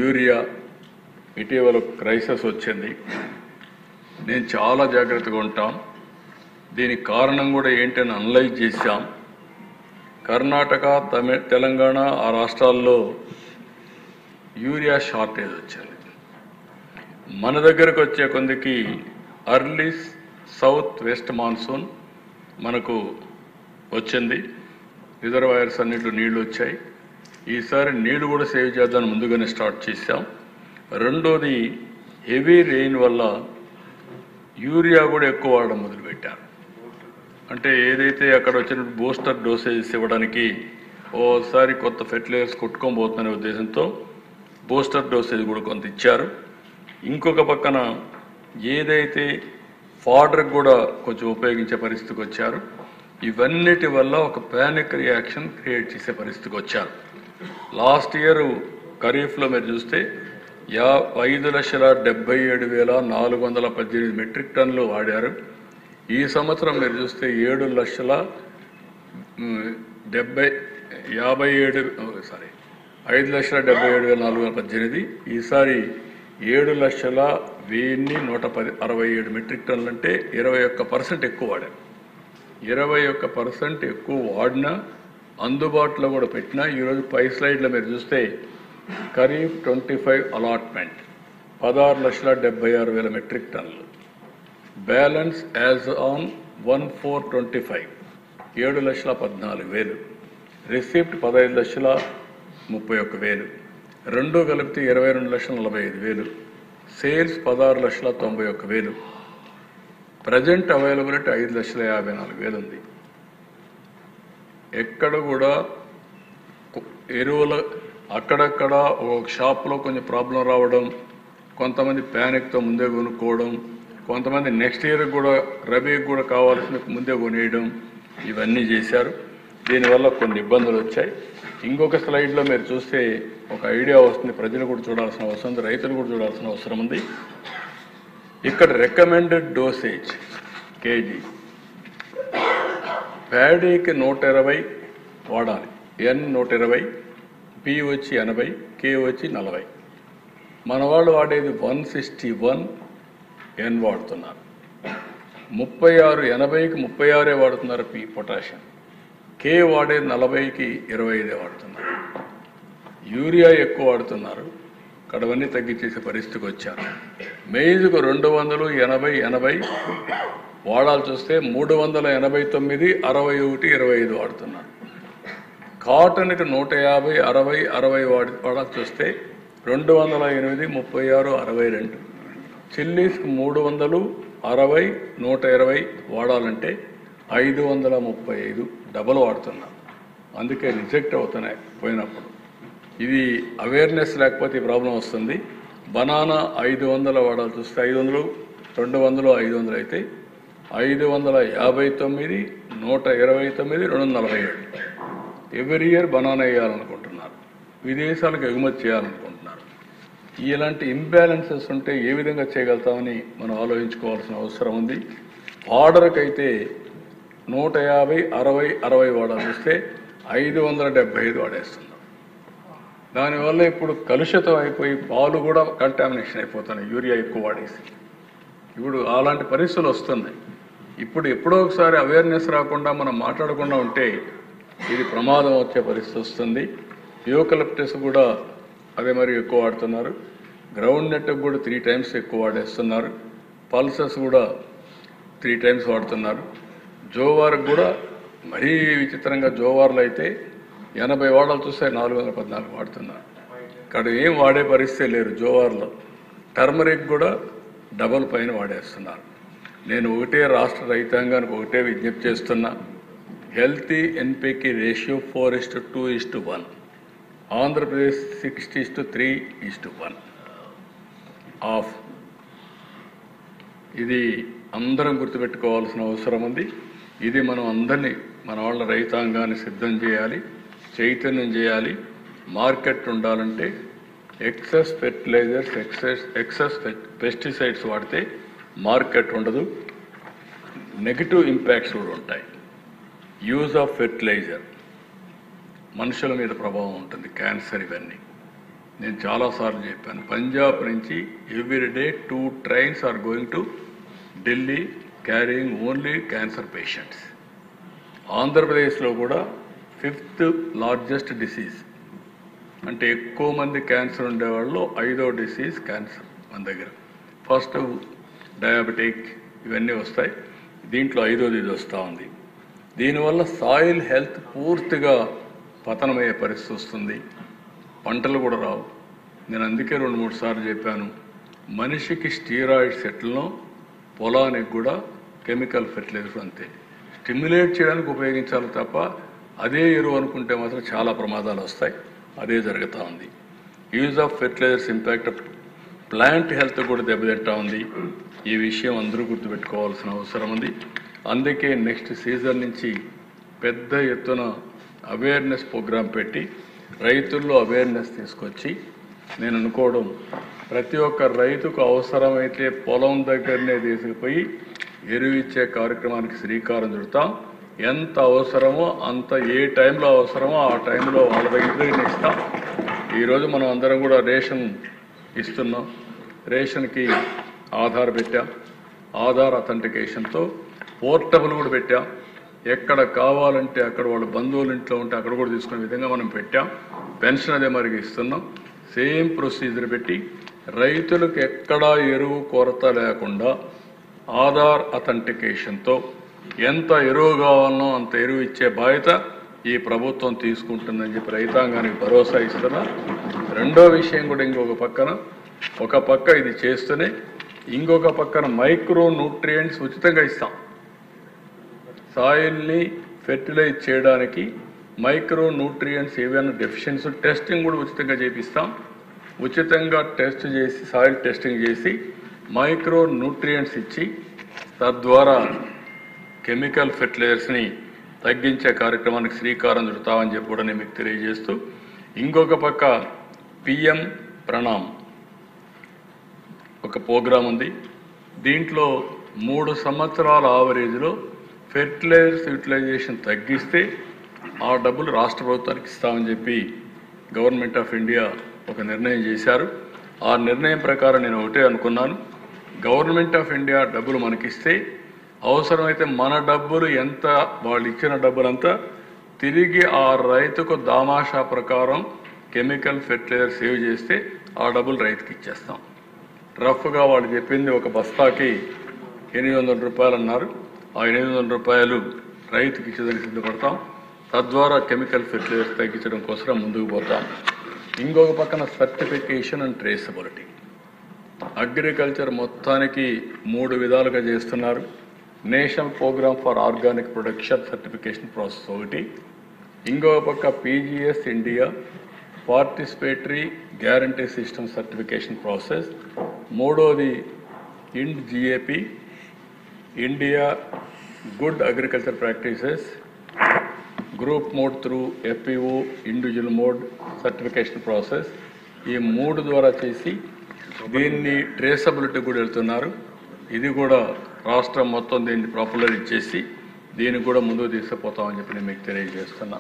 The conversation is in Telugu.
యూరియా ఇటీవల క్రైసిస్ వచ్చింది. నేను చాలా జాగ్రత్తగా ఉంటాం. దీనికి కారణం కూడా ఏంటని అనలైజ్ చేశాం. కర్ణాటక, తెలంగాణ ఆ రాష్ట్రాల్లో యూరియా షార్టేజ్ వచ్చింది. మన దగ్గరకు వచ్చే కొందికి అర్లీ సౌత్ వెస్ట్ మాన్సూన్ మనకు వచ్చింది. రిజర్వాయర్స్ అన్నింటిలో నీళ్లు వచ్చాయి. ఈసారి నీళ్లు కూడా సేవ్ చేద్దామని ముందుగానే స్టార్ట్ చేశాం. రెండోది, హెవీ రెయిన్ వల్ల యూరియా కూడా ఎక్కువ వాడడం మొదలుపెట్టారు. అంటే ఏదైతే అక్కడ వచ్చిన బూస్టర్ డోసేజెస్ ఇవ్వడానికి ఓసారి కొత్త ఫెర్టిలైజర్స్ కొట్టుకోబోతున్న ఉద్దేశంతో బూస్టర్ డోసేజ్ కూడా కొంత ఇచ్చారు. ఇంకొక పక్కన ఏదైతే ఫాడర్ కూడా కొంచెం ఉపయోగించే పరిస్థితికి వచ్చారు. ఇవన్నిటి వల్ల ఒక ప్యానిక్ రియాక్షన్ క్రియేట్ చేసే పరిస్థితికి వచ్చారు. లాస్ట్ ఇయర్ ఖరీఫ్లో మీరు చూస్తే 5,77,418 మెట్రిక్ టన్నులు వాడారు. ఈ సంవత్సరం మీరు చూస్తే 5,77,418. ఈసారి 7,01,167 మెట్రిక్ టన్నులు, అంటే 21% ఎక్కువ వాడారు. 21% ఎక్కువ వాడినా, అందుబాటులో కూడా పెట్టినా, ఈరోజు పై స్లైడ్లో మీరు చూస్తే ఖరీఫ్ 25 అలాట్మెంట్ 16,76,000 మెట్రిక్ టన్నులు. Balance as on 1/4/25 7,14,000. రిసిప్ట్ 15,31,000. రెండు కలిపితే 22,45,000. సేల్స్ 16,91,000. ప్రజెంట్ అవైలబిలిటీ 5,54,000 ఉంది. ఎక్కడ కూడా ఎరువుల అక్కడక్కడ ఒక షాప్లో కొంచెం ప్రాబ్లం రావడం, కొంతమంది ప్యానిక్తో ముందే కొనుక్కోవడం, కొంతమంది నెక్స్ట్ ఇయర్ కూడా రబీకి కూడా కావాల్సిన ముందే కొనేయడం, ఇవన్నీ చేశారు. దీనివల్ల కొన్ని ఇబ్బందులు వచ్చాయి. ఇంకొక స్లైడ్లో మీరు చూస్తే ఒక ఐడియా వస్తుంది. ప్రజలు కూడా చూడాల్సిన అవసరం ఉంది, రైతులు కూడా చూడాల్సిన అవసరం ఉంది. ఇక్కడ రికమెండెడ్ డోసేజ్ కేజీ ప్యాడీకి 120 వాడాలి. ఎన్ 120, పి వచ్చి 80, కే వచ్చి 40. మన వాళ్ళు వాడేది 161 ఎన్ వాడుతున్నారు. 36, 80కి 36 వాడుతున్నారు పి పొటాషియం. కే వాడేది 40కి 25 వాడుతున్నారు. యూరియా ఎక్కువ వాడుతున్నారు. కడవన్నీ తగ్గించేసే పరిస్థితికి వచ్చారు. మెయిజ్కు 200, 80 వాడాల్సి వస్తే 389, 61, 25 వాడుతున్నారు. కాటన్కి 150, 60 వాడాల్సి వస్తే 208, 36, 62. చిల్లీస్కి 300, 60, 120 వాడాలంటే 535 డబల్ వాడుతున్నారు. అందుకే రిజెక్ట్ అవుతున్నాయి పోయినప్పుడు. ఇది అవేర్నెస్ లేకపోతే ఈ ప్రాబ్లం వస్తుంది. బనానా 500 వాడాల్సి వస్తే 500, 200, 500 అయితే 559, 129, 247. ఎవ్రీ ఇయర్ బనానా వేయాలనుకుంటున్నారు, విదేశాలకు ఎగుమతి చేయాలనుకుంటున్నారు. ఇలాంటి ఇంబ్యాలెన్సెస్ ఉంటే ఏ విధంగా చేయగలుగుతామని మనం ఆలోచించుకోవాల్సిన అవసరం ఉంది. ఆర్డర్కి అయితే 150, 60 వాడాల్సి వస్తే 575 వాడేస్తున్నారు. దానివల్ల ఇప్పుడు కలుషితం అయిపోయి పాలు కూడా కంటామినేషన్ అయిపోతున్నాయి, యూరియా ఎక్కువ వాడేసి. ఇప్పుడు అలాంటి పరిస్థితులు వస్తున్నాయి. ఇప్పుడు ఎప్పుడో ఒకసారి అవేర్నెస్ రాకుండా మనం మాట్లాడకుండా ఉంటే ఇది ప్రమాదం వచ్చే పరిస్థితి వస్తుంది. యూకలిప్టస్ కూడా అదే మరి ఎక్కువ వాడుతున్నారు. గ్రౌండ్ నెట్ కూడా 3 times ఎక్కువ వాడేస్తున్నారు. పల్సెస్ కూడా 3 times వాడుతున్నారు. జోవార్కి కూడా మరీ విచిత్రంగా, జోవార్లు అయితే 80 వాడాలు చూస్తే 414 వాడుతున్నారు. ఇక్కడ ఏం వాడే పరిస్థితి లేరు జోవార్లో. టర్మరిక్ కూడా డబల్ పైన వాడేస్తున్నారు. నేను ఒకటే రాష్ట్ర రైతాంగానికి ఒకటే విజ్ఞప్తి చేస్తున్నా, హెల్తీ ఎన్పికి రేషియో 4:2:1, ఆంధ్రప్రదేశ్ 6:3:1 ఆఫ్. ఇది అందరం గుర్తుపెట్టుకోవాల్సిన అవసరం ఉంది. ఇది మనం అందరినీ, మన వాళ్ళ రైతాంగాన్ని సిద్ధం చేయాలి, చైతన్యం చేయాలి. మార్కెట్ ఉండాలంటే ఎక్సెస్ ఫెర్టిలైజర్స్, ఎక్సెస్ పెస్టిసైడ్స్ వాడితే మార్కెట్ ఉండదు. నెగిటివ్ ఇంపాక్ట్స్ కూడా ఉంటాయి. యూజ్ ఆఫ్ ఫెర్టిలైజర్ మనుషుల మీద ప్రభావం ఉంటుంది, క్యాన్సర్ ఇవన్నీ. నేను చాలాసార్లు చెప్పాను, పంజాబ్ నుంచి everyday 2 trains are going to Delhi carrying only cancer patients. ఆంధ్రప్రదేశ్లో కూడా 5th లార్జెస్ట్ డిసీజ్, అంటే ఎక్కువ మంది క్యాన్సర్ ఉండేవాళ్ళు 5వ డిసీజ్ క్యాన్సర్ మన దగ్గర. ఫస్ట్ డయాబెటిక్ ఇవన్నీ వస్తాయి, దీంట్లో 5వది ఇది వస్తూ ఉంది. దీనివల్ల సాయిల్ హెల్త్ పూర్తిగా పతనమయ్యే పరిస్థితి వస్తుంది, పంటలు కూడా రావు. నేను అందుకే 2-3 సార్లు చెప్పాను, మనిషికి స్టీరాయిడ్స్ ఎట్లనో పొలానికి కూడా కెమికల్ ఫెర్టిలైజర్స్ అంతే. స్టిమ్యులేట్ చేయడానికి ఉపయోగించాలి తప్ప అదే ఎరువు అనుకుంటే మాత్రం చాలా ప్రమాదాలు వస్తాయి. అదే జరుగుతూ ఉంది. Use of fertilisers impact plant health కూడా దెబ్బతింటా ఉంది. ఈ విషయం అందరూ గుర్తుపెట్టుకోవాల్సిన అవసరం ఉంది. అందుకే నెక్స్ట్ సీజన్ నుంచి పెద్ద ఎత్తున అవేర్నెస్ ప్రోగ్రాం పెట్టి రైతుల్లో అవేర్నెస్ తీసుకొచ్చి, నేను అనుకోవడం ప్రతి ఒక్క రైతుకు అవసరమైతే పొలం దగ్గరనే తీసుకుపోయి ఎరువు ఇచ్చే కార్యక్రమానికి శ్రీకారం చుడతాం. ఎంత అవసరమో అంత, ఏ టైంలో అవసరమో ఆ టైంలో వాళ్ళ దగ్గర ఇస్తాం. ఈరోజు మనం అందరం కూడా రేషన్ ఇస్తున్నాం. రేషన్కి ఆధార్ పెట్టాం, ఆధార్ అథెంటికేషన్తో పోర్టబుల్ కూడా పెట్టాం. ఎక్కడ కావాలంటే అక్కడ వాళ్ళ బంధువుల ఇంట్లో ఉంటే అక్కడ కూడా తీసుకునే విధంగా మనం పెట్టాం. పెన్షన్ అదే మరికి ఇస్తున్నాం. సేమ్ ప్రొసీజర్ పెట్టి రైతులకు ఎక్కడా ఎరువు కొరత లేకుండా ఆధార్ అథెంటికేషన్తో ఎంత ఎరువు కావాలనో అంత ఎరువు ఇచ్చే బాధ్యత ఈ ప్రభుత్వం తీసుకుంటుందని చెప్పి రైతాంగానికి భరోసా ఇస్తున్నా. రెండో విషయం కూడా ఒక పక్క ఇది చేస్తూనే ఇంకొక పక్కన మైక్రో న్యూట్రియంట్స్ ఉచితంగా ఇస్తాం. సాయిల్ని ఫెర్టిలైజ్ చేయడానికి మైక్రో న్యూట్రియంట్స్ ఏవైనా డెఫిషియన్సీ టెస్టింగ్ కూడా ఉచితంగా చేపిస్తాం. ఉచితంగా టెస్ట్ చేసి సాయిల్ టెస్టింగ్ చేసి మైక్రో న్యూట్రియంట్స్ ఇచ్చి తద్వారా కెమికల్ ఫెర్టిలైజర్స్ని తగ్గించే కార్యక్రమానికి శ్రీకారం చుడతామని చెప్పి కూడా నేను మీకు తెలియజేస్తూ, ఇంకొక పక్క పిఎం ప్రణామ్ ఒక ప్రోగ్రాం ఉంది. దీంట్లో 3 సంవత్సరాల ఆవరేజ్లో ఫెర్టిలైజర్స్ యూటిలైజేషన్ తగ్గిస్తే ఆ డబ్బులు రాష్ట్ర ప్రభుత్వానికి ఇస్తామని చెప్పి గవర్నమెంట్ ఆఫ్ ఇండియా ఒక నిర్ణయం చేశారు. ఆ నిర్ణయం ప్రకారం నేను ఒకటే అనుకున్నాను, గవర్నమెంట్ ఆఫ్ ఇండియా డబ్బులు మనకిస్తే అవసరమైతే మన డబ్బులు ఎంత, వాళ్ళు ఇచ్చిన డబ్బులంతా తిరిగి ఆ రైతుకు దామాషా ప్రకారం కెమికల్ ఫెర్టిలైజర్ సేవ్ చేస్తే ఆ డబ్బులు రైతుకి ఇచ్చేస్తాం. రఫ్గా వాళ్ళు చెప్పింది ఒక బస్తాకి 800 రూపాయలు అన్నారు. ఆ 800 రూపాయలు రైతుకి ఇచ్చేదానికి సిద్ధపడతాం. తద్వారా కెమికల్ ఫెర్టిలైజర్స్ తగ్గించడం కోసం ముందుకు పోతాం. ఇంకొక పక్కన సర్టిఫికేషన్ అండ్ ట్రేసబిలిటీ, అగ్రికల్చర్ మొత్తానికి 3 విధాలుగా చేస్తున్నారు. National programme for organic production certification process ఒకటి, ఇంకొక పక్క PGS India participatory guarantee system certification process, మూడోది GAP India good agriculture practices group mode through FPO individual mode certification process. ఈ 3 ద్వారా చేసి దీన్ని ట్రేసబిలిటీ కూడా వెళ్తున్నారు. ఇది కూడా రాష్ట్రం మొత్తం దీన్ని పాపులర్ ఇచ్చేసి దీన్ని కూడా ముందుకు తీసుకుపోతామని చెప్పి నేను మీకు తెలియజేస్తున్నా.